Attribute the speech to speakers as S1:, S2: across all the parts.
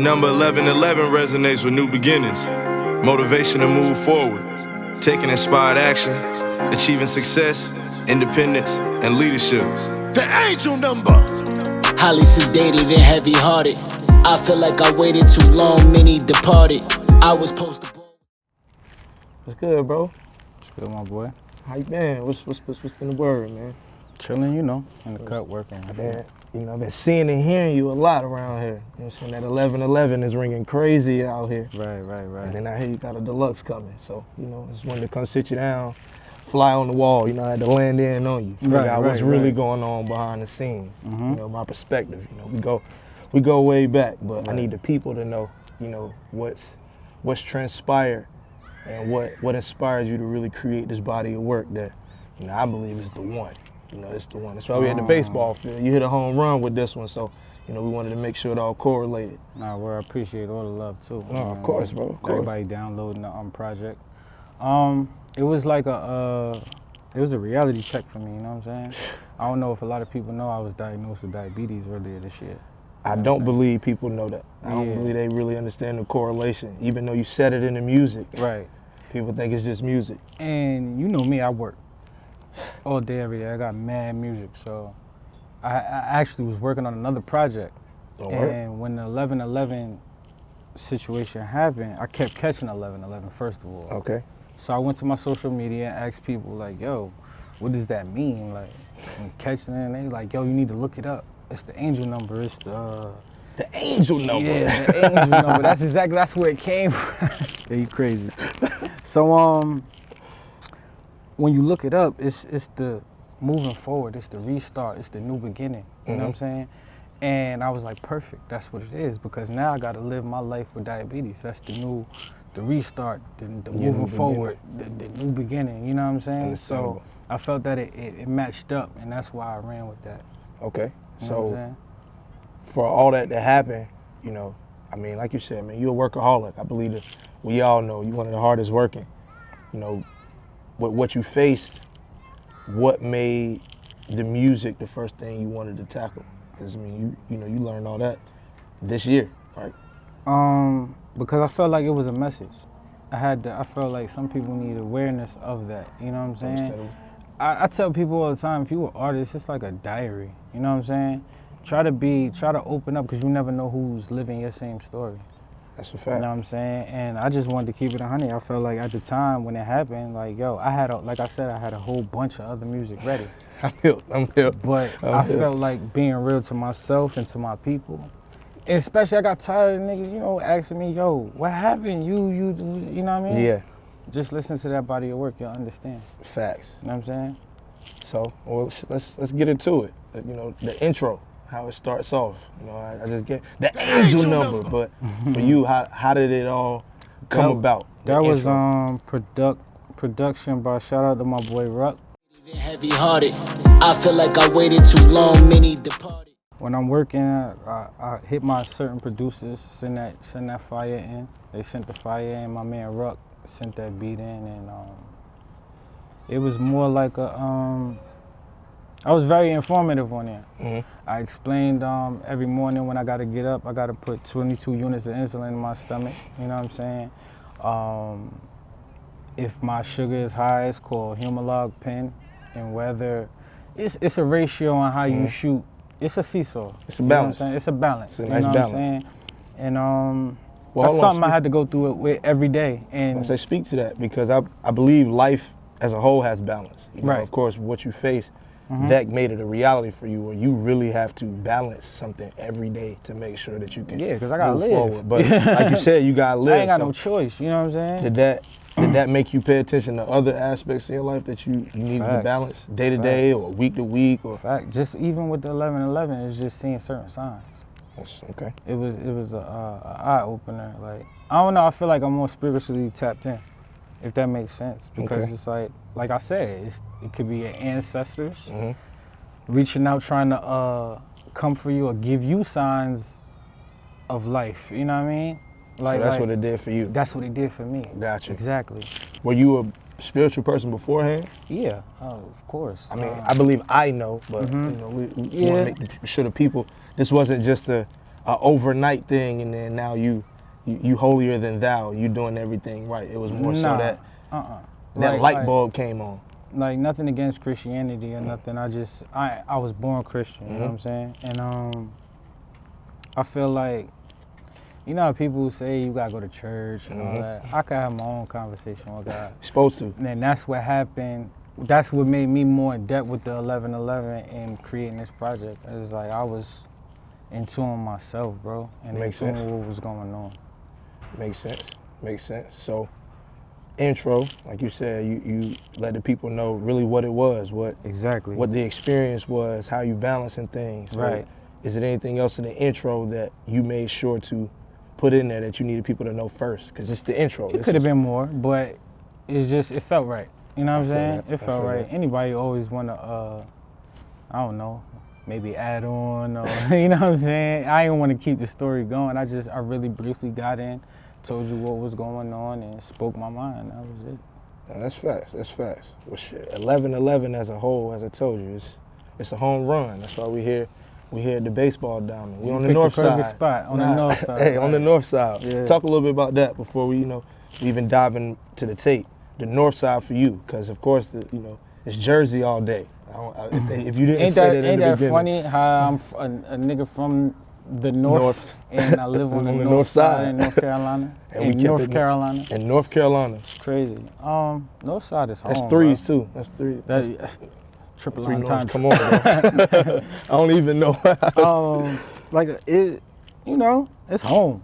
S1: number 1111 resonates with new beginnings, motivation to move forward, taking inspired action, achieving success, independence, and leadership.
S2: The angel number.
S3: Highly sedated and heavy-hearted. I feel like I waited too long, many departed. I was supposed to.
S4: What's good, bro?
S5: What's good, my boy?
S4: How you been? What's in the word, man?
S5: Chilling, you know, in the cut working.
S4: I've been seeing and hearing you a lot around here. You know what I'm saying? That 1111 is ringing crazy out here.
S5: Right.
S4: And then I hear you got a deluxe coming. So, you know, just wanted to come sit you down, fly on the wall. You know, I had to land in on you. Figure out what's really going on behind the scenes. You know, my perspective. You know, we go way back, but I need the people to know, you know, what's transpired and what inspired you to really create this body of work that, you know, I believe is the one. You know, it's the one. That's why we had the baseball field. You hit a home run with this one, so, you know, we wanted to make sure it all correlated.
S5: Nah, well, I appreciate all the love, too.
S4: No, of course, bro, of course.
S5: Everybody downloading the project. It was like it was a reality check for me, you know what I'm saying? I don't know if a lot of people know I was diagnosed with diabetes earlier this year.
S4: I don't believe people know that. I don't believe they really understand the correlation, even though you said it in the music.
S5: Right.
S4: People think it's just music.
S5: And you know me, I work all day, every day. I got mad music, so I actually was working on another project. And when the 1111 situation happened, I kept catching 1111, first of all.
S4: Okay.
S5: So I went to my social media and asked people, like, yo, what does that mean? Like, I'm catching it, and they like, yo, you need to look it up. It's the angel number. It's the
S4: angel number.
S5: Yeah, the angel number. That's where it came from. Yeah, you crazy. So when you look it up, it's the moving forward. It's the restart. It's the new beginning. You know what I'm saying? And I was like, perfect. That's what it is, because now I got to live my life with diabetes. That's the restart, the moving forward, the new beginning. You know what I'm saying? So I felt that it matched up, and that's why I ran with that.
S4: Okay.
S5: You know what I'm saying?
S4: For all that to happen, you know, I mean, like you said, man, you're a workaholic. I believe that we all know you're one of the hardest working. You know, what you faced, what made the music the first thing you wanted to tackle? Because, I mean, you know, you learned all that this year, right?
S5: Because I felt like it was a message. I felt like some people need awareness of that, you know what I'm saying? I tell people all the time, if you're an artist, it's like a diary, you know what I'm saying? Try to open up, because you never know who's living your same story.
S4: That's a fact.
S5: You know what I'm saying? And I just wanted to keep it 100. I felt like at the time when it happened, like, yo, like I said, I had a whole bunch of other music ready.
S4: I'm here.
S5: But I felt like being real to myself and to my people. And especially I got tired of niggas, you know, asking me, yo, what happened? You know what I mean?
S4: Yeah.
S5: Just listen to that body of work, you'll understand.
S4: Facts.
S5: You know what I'm saying?
S4: So, well, let's get into it. You know, the intro, how it starts off. You know, I just get the angel number. But for you, how did it all come about?
S5: That was production by, shout out to my boy Ruck.
S3: Heavy-hearted. I feel like I waited too long, many departed.
S5: When I'm working, I hit my certain producers, send that fire in. They sent the fire in. My man Ruck sent that beat in, and it was more like I was very informative on there. I explained every morning when I got to get up, I got to put 22 units of insulin in my stomach. You know what I'm saying? If my sugar is high, it's called Humalog pen, and whether it's a ratio on how you shoot. It's a seesaw.
S4: It's a balance.
S5: You know what I'm saying? It's a balance.
S4: It's a nice balance.
S5: What I'm saying? And that's something I had to go through it with every day. And
S4: I say speak to that, because I believe life as a whole has balance. You know,
S5: right.
S4: Of course, what you face, that made it a reality for you, where you really have to balance something every day to make sure that you can
S5: because I gotta
S4: move
S5: live.
S4: forward. But like you said, you gotta live.
S5: I ain't got no choice. You know what I'm saying?
S4: Did that make you pay attention to other aspects of your life that you needed to balance day to day or week to week? Or
S5: just even with the 1111, it's just seeing certain signs.
S4: Okay.
S5: It was a eye opener. Like, I don't know. I feel like I'm more spiritually tapped in, if that makes sense. Because it's like I said, it could be your ancestors reaching out, trying to come for you or give you signs of life. You know what I mean?
S4: So that's what it did for you.
S5: That's what it did for me.
S4: Gotcha.
S5: Exactly.
S4: Were you a spiritual person beforehand?
S5: Yeah, of course.
S4: I mean, I believe I know, but you know, we want to make sure the people, this wasn't just a overnight thing, and then now you holier than thou. You doing everything right. It was more so that that light bulb came on.
S5: Like nothing against Christianity or nothing. I was born Christian. You know what I'm saying? And I feel like, you know how people say you gotta go to church and all that. I could have my own conversation with God.
S4: You're supposed to.
S5: And then that's what happened. That's what made me more in depth with the 1111 and creating this project. It's like I was in tune myself, bro, and in tune with what was going on.
S4: Makes sense. So, intro, like you said, you let the people know really what it was, what the experience was, how you balancing things. So
S5: right.
S4: Is it anything else in the intro that you made sure to put in there that you needed people to know first? Because it's the intro.
S5: It could have been more, but it felt right. You know what I'm saying? It felt right. Anybody always want to, I don't know, maybe add on or, you know what I'm saying? I didn't want to keep the story going. I really briefly got in, told you what was going on, and spoke my mind. That was it.
S4: No, that's facts. Well, shit, 11-11 as a whole, as I told you, it's a home run. That's why we here at the baseball diamond. We on the north side.
S5: Spot on the north side.
S4: Hey, on the north side.
S5: Yeah.
S4: Talk a little bit about that before we even dive into the tape. The north side for you, because of course, it's Jersey all day. If you didn't say that in the beginning.
S5: Ain't that funny how I'm a nigga from the north and I live on the north side in North Carolina. In North Carolina. It's crazy. North side is home.
S4: That's threes
S5: bro.
S4: too. That's three.
S5: That's triple
S4: three
S5: entendre.
S4: Come on, bro. I don't even know.
S5: It's home.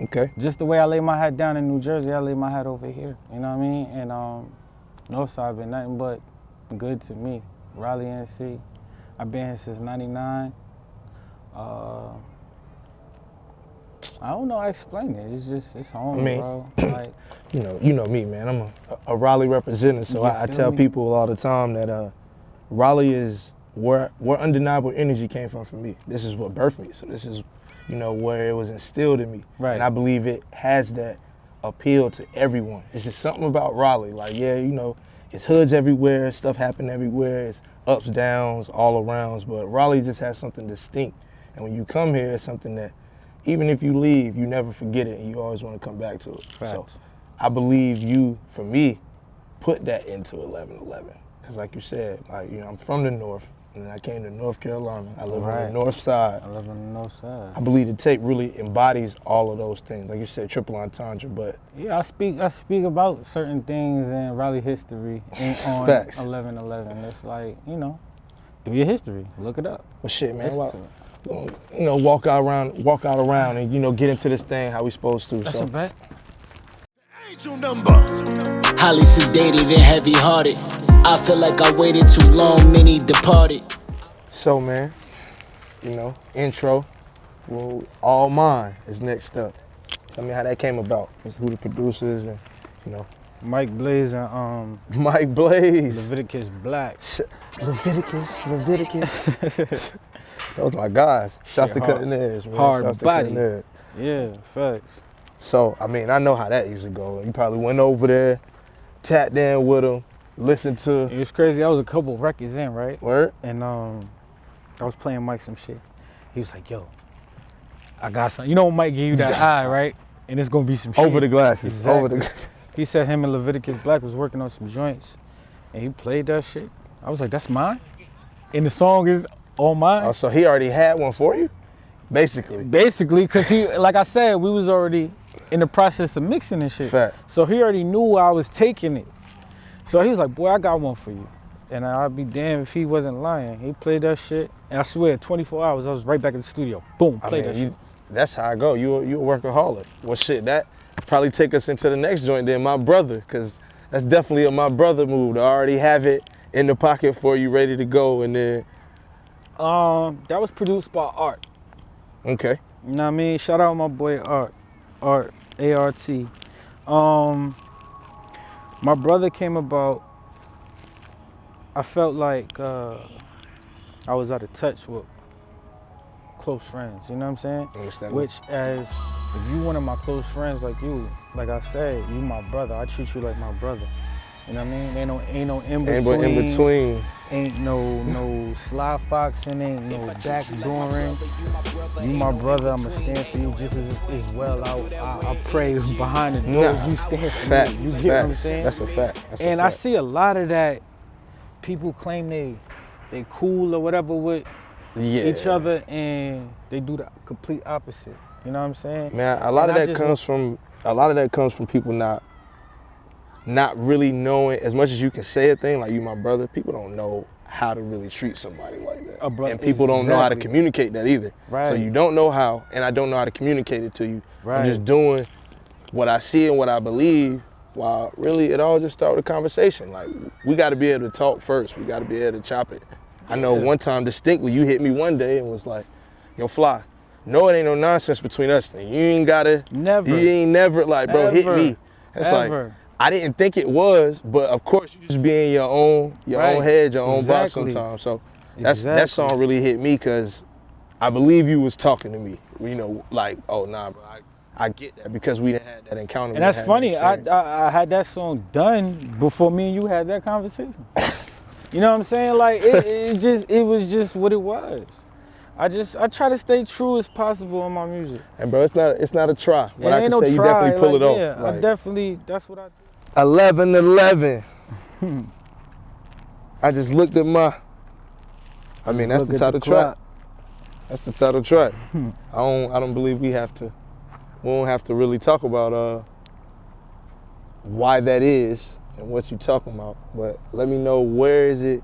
S4: Okay.
S5: Just the way I lay my hat down in New Jersey, I lay my hat over here. You know what I mean? And Northside been nothing but good to me. Raleigh, NC. I've been here since '99. I don't know how to explain it. It's home, bro. Like,
S4: you know me, man. I'm a Raleigh representative, so I tell people all the time that Raleigh is where undeniable energy came from for me. This is what birthed me. So this is where it was instilled in me.
S5: Right.
S4: And I believe it has that appeal to everyone. It's just something about Raleigh. Like, it's hoods everywhere, stuff happen everywhere, it's ups, downs, all arounds, but Raleigh just has something distinct. And when you come here, it's something that even if you leave, you never forget it and you always want to come back to it.
S5: Facts.
S4: So I believe you, for me, put that into 11-11. Because like you said, I'm from the north. And then I came to North Carolina. I live on the north side.
S5: I live on the north side.
S4: I believe the tape really embodies all of those things. Like you said, triple entendre, but...
S5: Yeah, I speak about certain things in Raleigh history on
S4: Facts.
S5: 11-11. It's like, do your history. Look it up.
S4: Well, shit, man.
S5: Listen
S4: walk out around and, get into this thing how we supposed to.
S5: That's a bet.
S2: Angel number.
S3: Highly sedated and heavy-hearted. I feel like I waited too long, many departed.
S4: So, man, intro, well, All Mine is next up. Tell me how that came about. Who the producers and,
S5: Mike Blaze and
S4: Mike Blaze.
S5: Leviticus Black.
S4: Leviticus. Those my guys. Shouts to Cutting Edge, man.
S5: Hard body. Yeah, facts.
S4: So, I know how that used to go. You probably went over there, tapped in with them, listened to...
S5: It was crazy. I was a couple records in, right?
S4: Word?
S5: And I was playing Mike some shit. He was like, yo, I got something. You know when Mike give you that eye, right? And it's going to be some shit.
S4: Over the glasses.
S5: Exactly. He said him and Leviticus Black was working on some joints. And he played that shit. I was like, that's mine? And the song is all mine?
S4: Oh, so he already had one for you? Basically,
S5: because he, like I said, we was already in the process of mixing and shit.
S4: Fact.
S5: So he already knew I was taking it. So he was like, boy, I got one for you. And I'd be damned if he wasn't lying. He played that shit. And I swear, 24 hours, I was right back in the studio. Boom, played that shit.
S4: That's how I go. You a workaholic. Well, shit, that probably take us into the next joint then, My Brother, because that's definitely a My Brother move to already have it in the pocket for you, ready to go. And then...
S5: that was produced by Art.
S4: Okay.
S5: You know what I mean? Shout out my boy Art, A-R-T. My Brother came about, I felt like I was out of touch with close friends, you know what I'm saying?
S4: Understand.
S5: Which, as if you one of my close friends like you, like I said, you my brother, I treat you like my brother. You know what I mean? Ain't no in
S4: Ain't but in between.
S5: Ain't no sly foxing, ain't no backdooring. You my brother, I'ma stand for you just as well. I pray behind the doors, you stand for
S4: fact,
S5: me. You get what I'm saying?
S4: That's a fact.
S5: And I see a lot of that. People claim they cool or whatever with each other, and they do the complete opposite. You know what I'm saying?
S4: Man, a lot of that comes from people not really knowing, as much as you can say a thing like you my brother, people don't know how to really treat somebody like that. And people don't know how to communicate that either.
S5: Right.
S4: So you don't know how, and I don't know how to communicate it to you.
S5: Right.
S4: I'm just doing what I see and what I believe, while really it all just started with a conversation. Like, we got to be able to talk first. We got to be able to chop it. I know one time distinctly, you hit me one day and was like, yo, Phly, no, it ain't no nonsense between us. You ain't gotta, you ain't never like, bro, hit me. It's like, I didn't think it was, but of course you just be in your own head, your own box sometimes. So that song really hit me because I believe you was talking to me. You know, like, oh nah, bro, I get that because we done had that encounter.
S5: And that's funny. I had that song done before me and you had that conversation. You know what I'm saying? Like it was just what it was. I try to stay true as possible in my music.
S4: And bro, it's not a try. But I can say you
S5: try.
S4: definitely pull it off.
S5: Yeah,
S4: like,
S5: I definitely, that's what I do.
S4: 11-11. I just looked at my. I mean, that's the title track. That's the title track. I don't believe we won't have to really talk about why that is and what you're talking about. But let me know, where is it?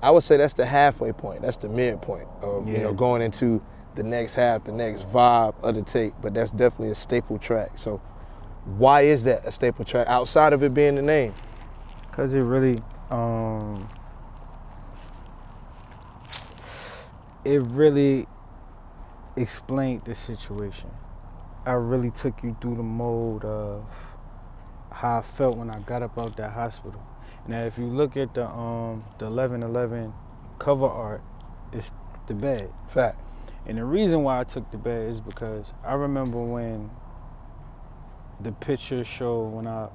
S4: I would say that's the halfway point. That's the midpoint of you know, going into the next half, the next vibe of the tape. But that's definitely a staple track. So why is that a staple track outside of it being the name?
S5: Cause it really explained the situation. I really took you through the mode of how I felt when I got up out that hospital. Now, if you look at the 11-11 cover art, it's the bed.
S4: Fact.
S5: And the reason why I took the bed is because I remember when the picture showed when I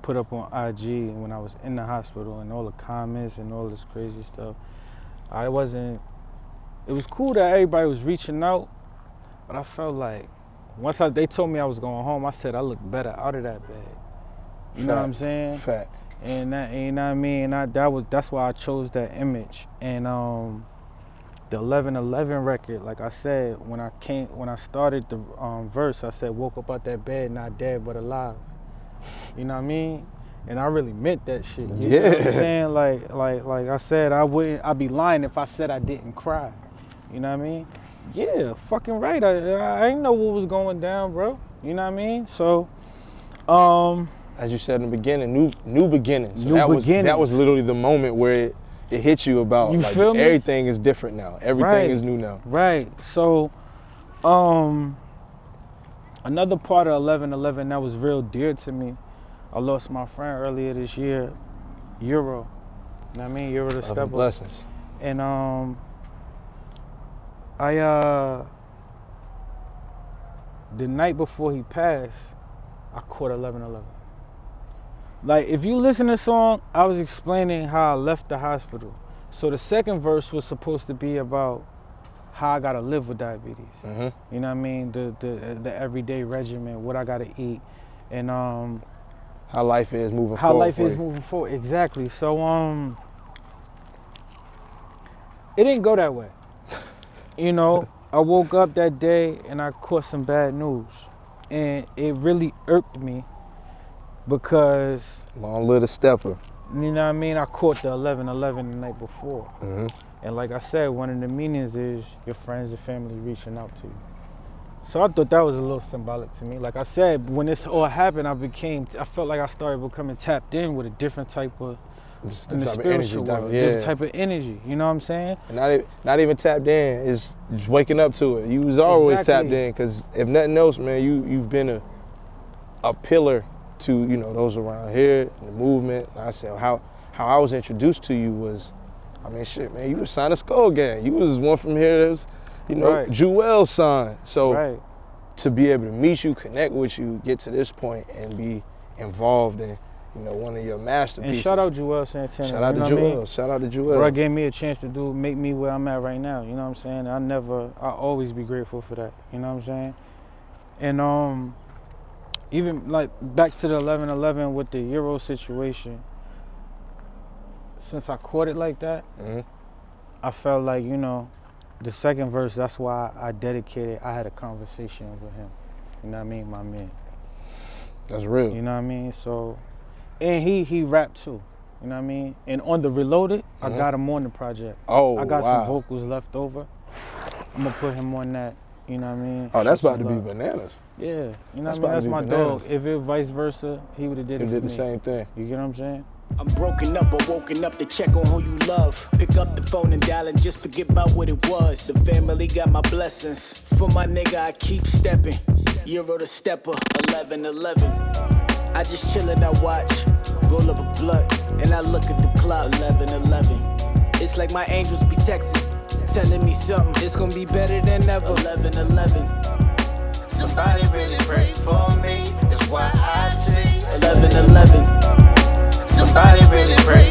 S5: put up on IG when I was in the hospital and all the comments and all this crazy stuff. It was cool that everybody was reaching out, but I felt like once they told me I was going home, I said I looked better out of that bed. You know what I'm saying?
S4: Fact.
S5: And that, you know what I mean? That's why I chose that image. And the 11-11 record, like I said, when I started the verse, I said, woke up out that bed, not dead but alive. You know what I mean? And I really meant that shit. You know what I'm saying? Like I said, I'd be lying if I said I didn't cry. You know what I mean? Yeah, fucking right. I didn't know what was going down, bro. You know what I mean? So,
S4: as you said in the beginning, new beginnings.
S5: New beginnings.
S4: That was literally the moment where it hit you about,
S5: you
S4: like,
S5: feel me?
S4: Everything is different now. Everything is new now.
S5: Right. So, another part of 11-11 that was real dear to me, I lost my friend earlier this year, Niro. You know what I mean? Niro the stepper.
S4: Blessings.
S5: And the night before he passed, I caught 11-11. Like, if you listen to the song, I was explaining how I left the hospital. So the second verse was supposed to be about how I gotta live with diabetes. Mm-hmm. You know what I mean? The everyday regimen, what I gotta eat, and
S4: how life is moving forward.
S5: How life is moving forward, exactly. So it didn't go that way. You know, I woke up that day and I caught some bad news, and it really irked me. Because
S4: long little stepper.
S5: You know what I mean? I caught the 11-11 the night before. Mm-hmm. And like I said, one of the meanings is your friends and family reaching out to you. So I thought that was a little symbolic to me. Like I said, when this all happened, I felt like I started becoming tapped in with a different type of, in the spiritual world, different type of energy. You know what I'm saying?
S4: And not even tapped in, is just waking up to it. You was always tapped in, because if nothing else, man, you've been a pillar to, you know, those around here, the movement. I said how I was introduced to you was, I mean, shit, man, you was signed a Skull Gang. You was one from here that was, you know, Jewel signed. So to be able to meet you, connect with you, get to this point and be involved you know, one of your masterpieces.
S5: And shout out Joel Santana.
S4: Shout out to Joel. Shout out to Joel.
S5: Bro gave me a chance to make me where I'm at right now. You know what I'm saying? I'll always be grateful for that. You know what I'm saying? And even like back to the 11-11 with the Euro situation, since I caught it like that, I felt like, you know, the second verse, that's why I had a conversation with him. You know what I mean? My man.
S4: That's real.
S5: You know what I mean? So, and he rapped too. You know what I mean? And on the Reloaded, I got him on the project.
S4: Oh,
S5: I got some vocals left over. I'm gonna put him on that. You know what I mean?
S4: Oh, that's about to be bananas.
S5: Yeah. You know what I mean? That's my dog. If it vice versa, he would have did it for me.
S4: He did the same thing.
S5: You get what I'm saying?
S3: I'm broken up or woken up to check on who you love. Pick up the phone and dial and just forget about what it was. The family got my blessings. For my nigga, I keep stepping. Euro the stepper, 11-11. I just chill and I watch. Roll up a blunt and I look at the clock, 11-11. It's like my angels be texting, telling me something. It's gonna be better than ever, 11-11.
S6: Somebody really pray for me, is why I say
S3: 11-11.
S6: Somebody really pray